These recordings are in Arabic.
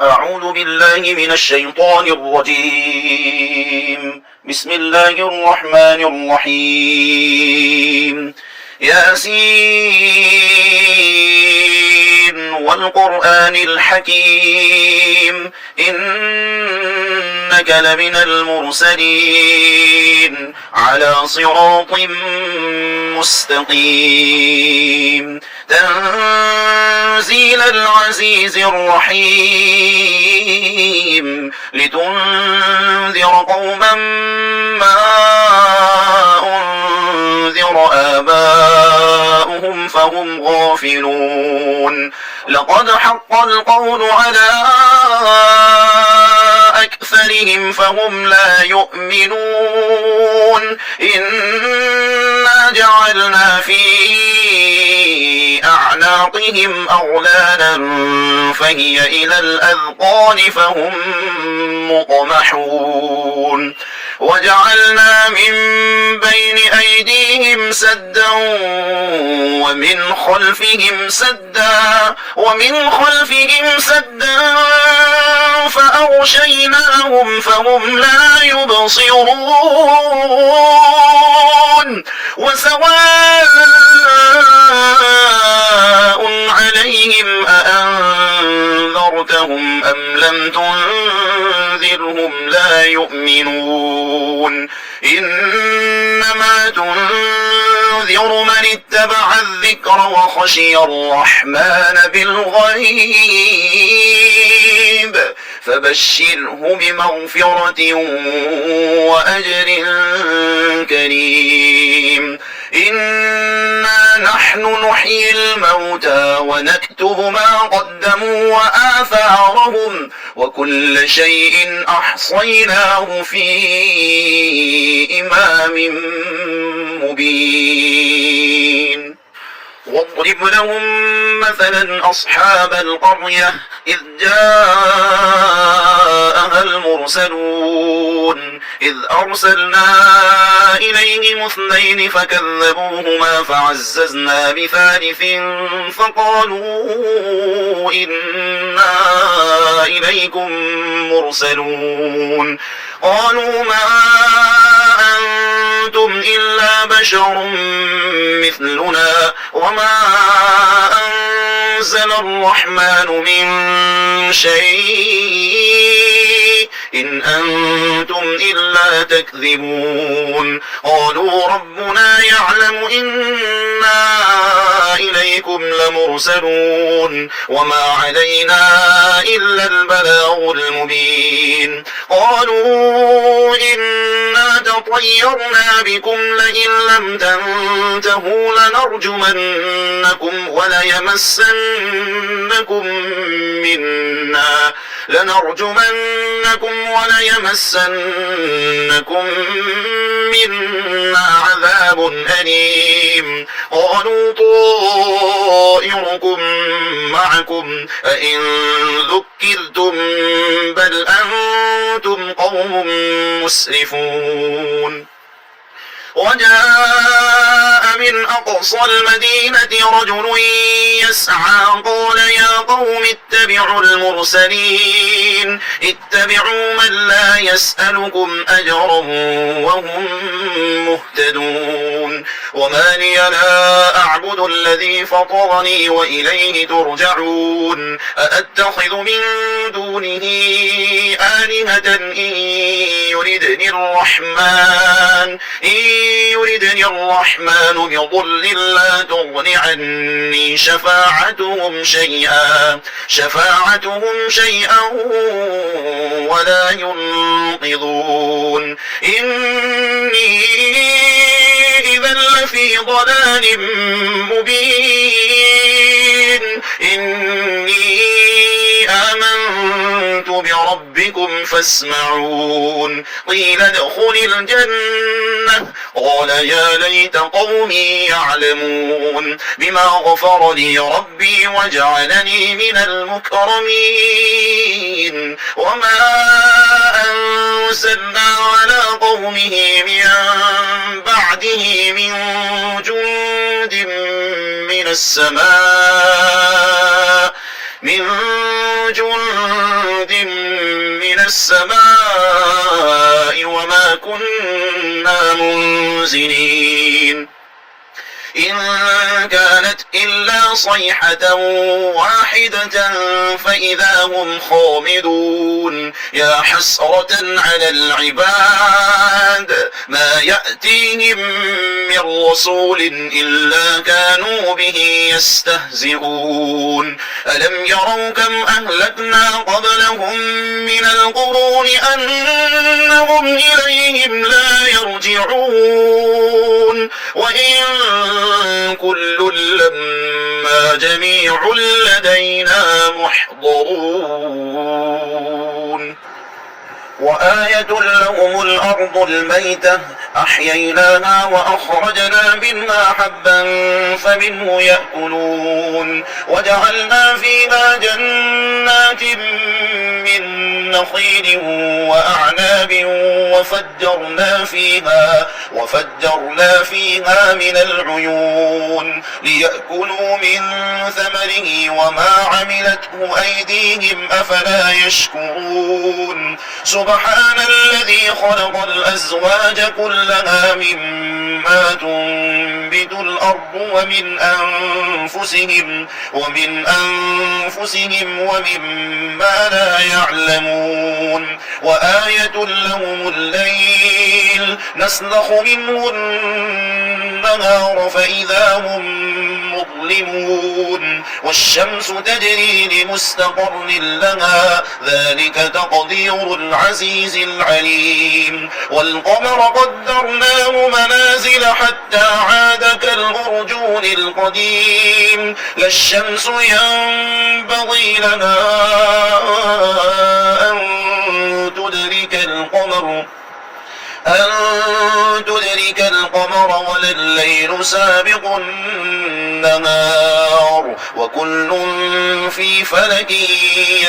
أعوذ بالله من الشيطان الرجيم. بسم الله الرحمن الرحيم. ياسين والقرآن الحكيم إنك لمن المرسلين على صراط مستقيم تنزيل العزيز الرحيم لتنذر قوما ما أنذر آباؤهم فهم غافلون لقد حق القول على أكثرهم فهم لا يؤمنون إنا جعلنا في أعناقهم أغلالا فهي إلى الأذقان فهم مقمحون وجعلنا من بين أيديهم سدا ومن خلفهم سدا فأغشيناهم فهم لا يبصرون وسواء عليهم أأنذرتهم أم لم تنذرهم لا يؤمنون إنما تنذر من اتبع الذكر وخشي الرحمن بالغيب فبشره بمغفرة وأجر كريم إنا نحن نحيي الموتى ونكتب ما قدموا وآثارهم وكل شيء أحصيناه في إمام مبين واضرب لهم مثلا أصحاب القرية إذ جاءها المرسلون إذ أرسلنا إليهم اثنين فكذبوهما فعززنا بثالث فقالوا إنا إليكم مرسلون قالوا ما أنتم إلا بشر مثلنا وما أنزل الرحمن من شيء إن أنتم إلا تكذبون قالوا ربنا يعلم إنا إليكم لمرسلون وما علينا إلا البلاغ المبين قالوا إنا تطيرنا بكم لئن لم تنتهوا لنرجمنكم وليمسنكم منا عذاب أليم قالوا طائركم معكم أئن ذكرتم بل أنتم قوم مسرفون وجاء من أقصى المدينة رجل يسعى قال يا قوم اتبعوا المرسلين اتبعوا من لا يسألكم أجرا وهم مهتدون وما لي لا أعبد الذي فطرني وإليه ترجعون أأتخذ من دونه آلهة إن يردني الرحمن بضر لا تغن عني شفاعتهم شيئا ولا ينقذون إني إذا لفي ضلال مبين إني آمنت بربكم فاسمعون قيل ادخل الجنة قال يا ليت قومي يعلمون بما غفر لي ربي وجعلني من المكرمين وما أنزلنا على قومه من بعده من جند من السماء السماء وما كنا منزلين إن كانت إلا صيحة واحدة فإذا هم خامدون يا حسرة على العباد ما يأتيهم من رسول إلا كانوا به يستهزئون ألم يروا كم أهلكنا قبلهم من القرون أنهم إليهم لا يرجعون وإن كل لما جميع لدينا محضرون وآية لهم الأرض الميتة أحييناها وأخرجنا منها حبا فمنه يأكلون وجعلنا فيها جنات من نخيل وأعناب وفجرنا فيها من العيون ليأكلوا من ثمره وما عملته أيديهم أفلا يشكرون سبحان الذي خلق الأزواج كلها مما تنبت الأرض ومن أنفسهم ومما لا يعلمون وآية لهم الليل نسلخ منه النهار فإذا هم مظلمون والشمس تجري لمستقر لها ذلك تقدير العزيز العليم والقمر قدرناه منازل حتى عاد كالأرجون القديم لا الشمس ينبغي لها أن تدرك القمر ولا الليل سابق النهار وكل في فلك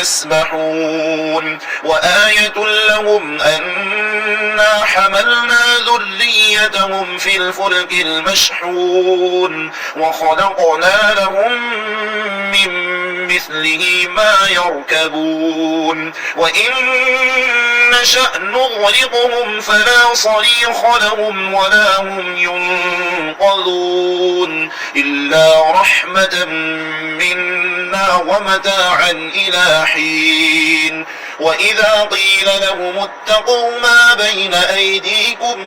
يسبحون وآية لهم أنا حملنا ذريتهم في الفلك المشحون وخلقنا لهم من مثله ما يركبون وإن نشأ نغرقهم فلا صريخ لهم ولا هم ينقذون إلا رحمة منا ومتاعا إلى حين وإذا قيل لهم اتقوا ما بين أيديكم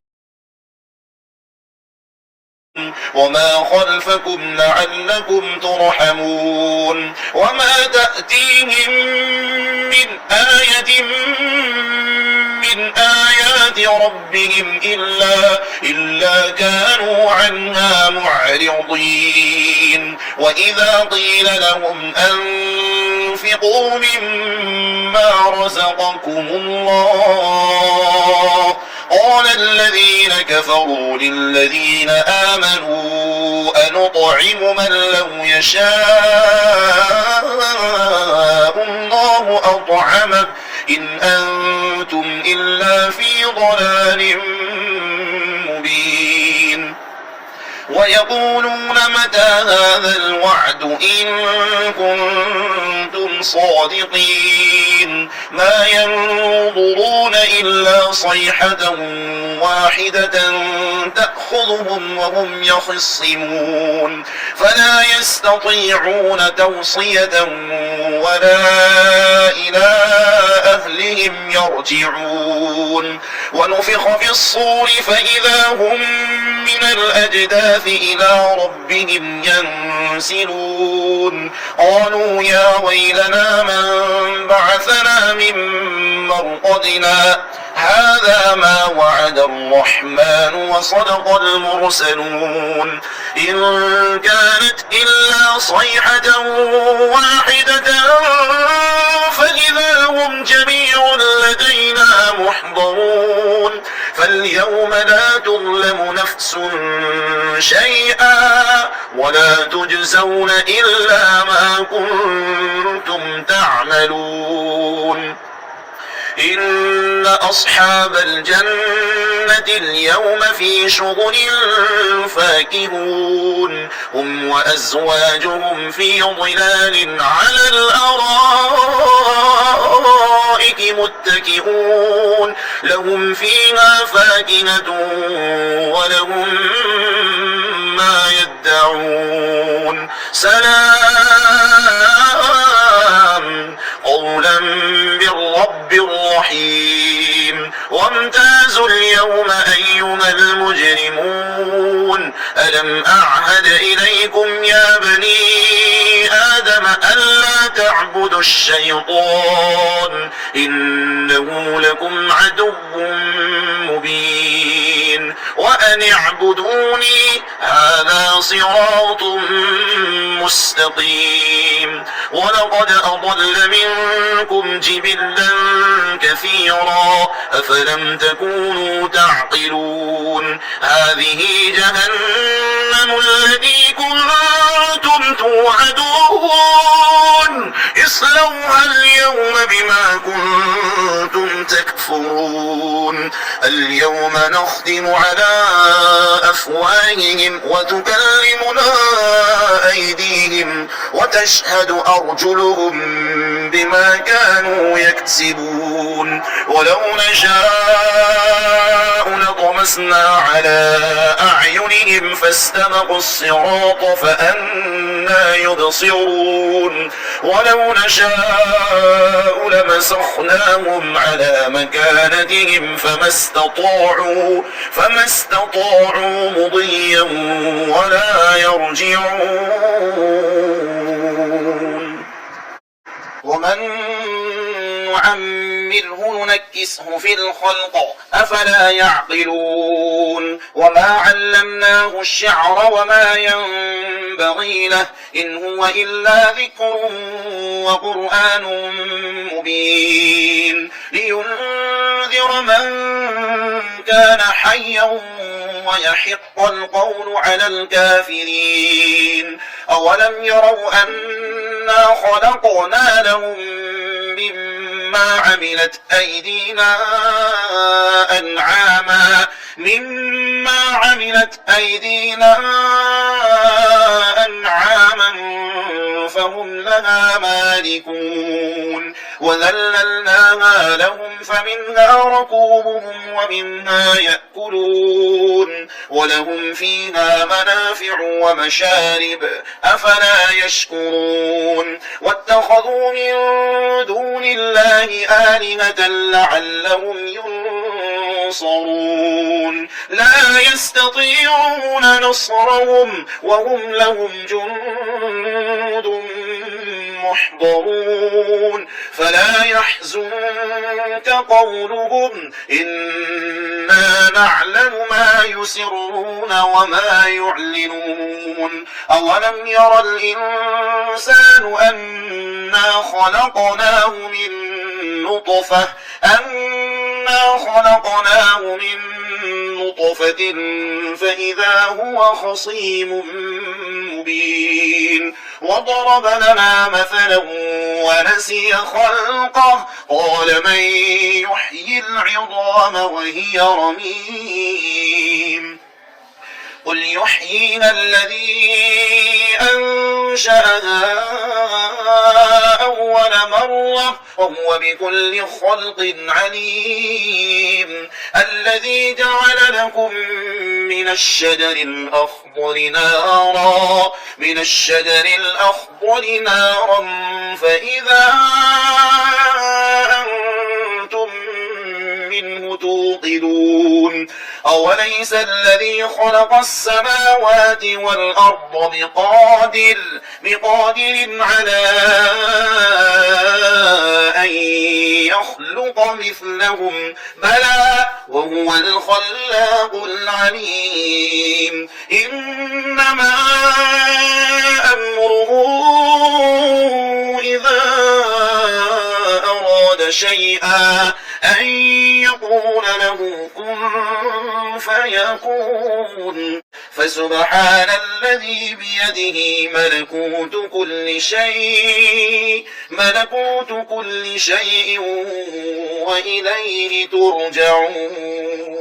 وما خلفكم لعلكم ترحمون وما تأتيهم من آية من آيات ربهم إلا كانوا عنها معرضين وإذا قيل لهم أنفقوا مما رزقكم الله قال الذين كفروا للذين آمنوا أنطعم من لو يشاء الله أطعمه إن أنتم إلا في ضلال مبين ويقولون متى هذا الوعد إن كنتم صادقين ما ينظرون إلا صيحة واحدة تأخذهم وهم يخصمون فلا يستطيعون توصية ولا إلى أهلهم يرجعون ونفخ في الصور فإذا هم من الأجداث إلى ربهم ينسلون قالوا يا ويلنا من بعثنا من مرقدنا هذا ما وعد الرحمن وصدق المرسلون إن كانت إلا صيحة واحدة فإذا هم جميع لدينا محضرون فاليوم لا تظلم نفس شيئا ولا تجزون إلا ما كنتم تعملون إن أصحاب الجنة اليوم في شغل فاكهون هم وأزواجهم في ظلال على الأرائك الأرائك متكئون لهم فيها فاكهة ولهم ما يدعون سلام قولا من رب رحيم وامتازوا اليوم أيها المجرمون ألم أعهد إليكم يا بني آدم ألا تعبدوا الشيطان إنه لكم عدو مبين وأن اعبدوني هذا صراط مستقيم ولقد أضل منكم جبلا كثيرا أفلم تكونوا تعقلون هذه جهنم التي كنتم توعدون اصلوها اليوم بما كنتم تكفرون اليوم نختم على أفواههم وتكلمنا أيديهم وتشهد أرجلهم بما كانوا يكسبون ولو نشاء لطمسنا على أعينهم فاستبقوا الصراط فأنى يبصرون ولو نشاء لمسخناهم على مكانتهم فما استطاعوا مضيا ولا يرجعون ومن نعمره ننكسه في الخلق أفلا يعقلون وما علمناه الشعر وما ينبغي له إن هو إلا ذكر وقرآن مبين لينذر من كان حيا ويحق القول على الكافرين أولم يروا أنا خلقنا لهم مما عملت أيدينا أنعاما فهم لها مالكون وذللناها لهم فمنها ركوبهم ومنها يأكلون ولهم فيها منافع ومشارب أفلا يشكرون واتخذوا من دون الله آلهة لعلهم ينصرون لا يستطيعون نصرهم وهم لهم جند محضرون فلا يحزنك قولهم إنا نعلم ما يسرون وما يعلنون أولم ير الإنسان أنا خلقناه من نطفة فإذا هو خصيم مبين وضرب لنا مثلا ونسي خلقه قال من يحيي العظام وهي رميم قل يحييها الذي أنشأها أول مرة وهو بكل خلق عليم الذي جعل لكم من الشجر الأخضر نارا فإذا أنتم منه توقدون أوليس الذي خلق السماوات والأرض بقادر على أن يخلق مثلهم بلى وهو الخلاق العليم إنما أمره إذا أراد شيئا أن يقول له كن فيكون فسبحان الذي بيده ملكوت كل شيء وإليه ترجعون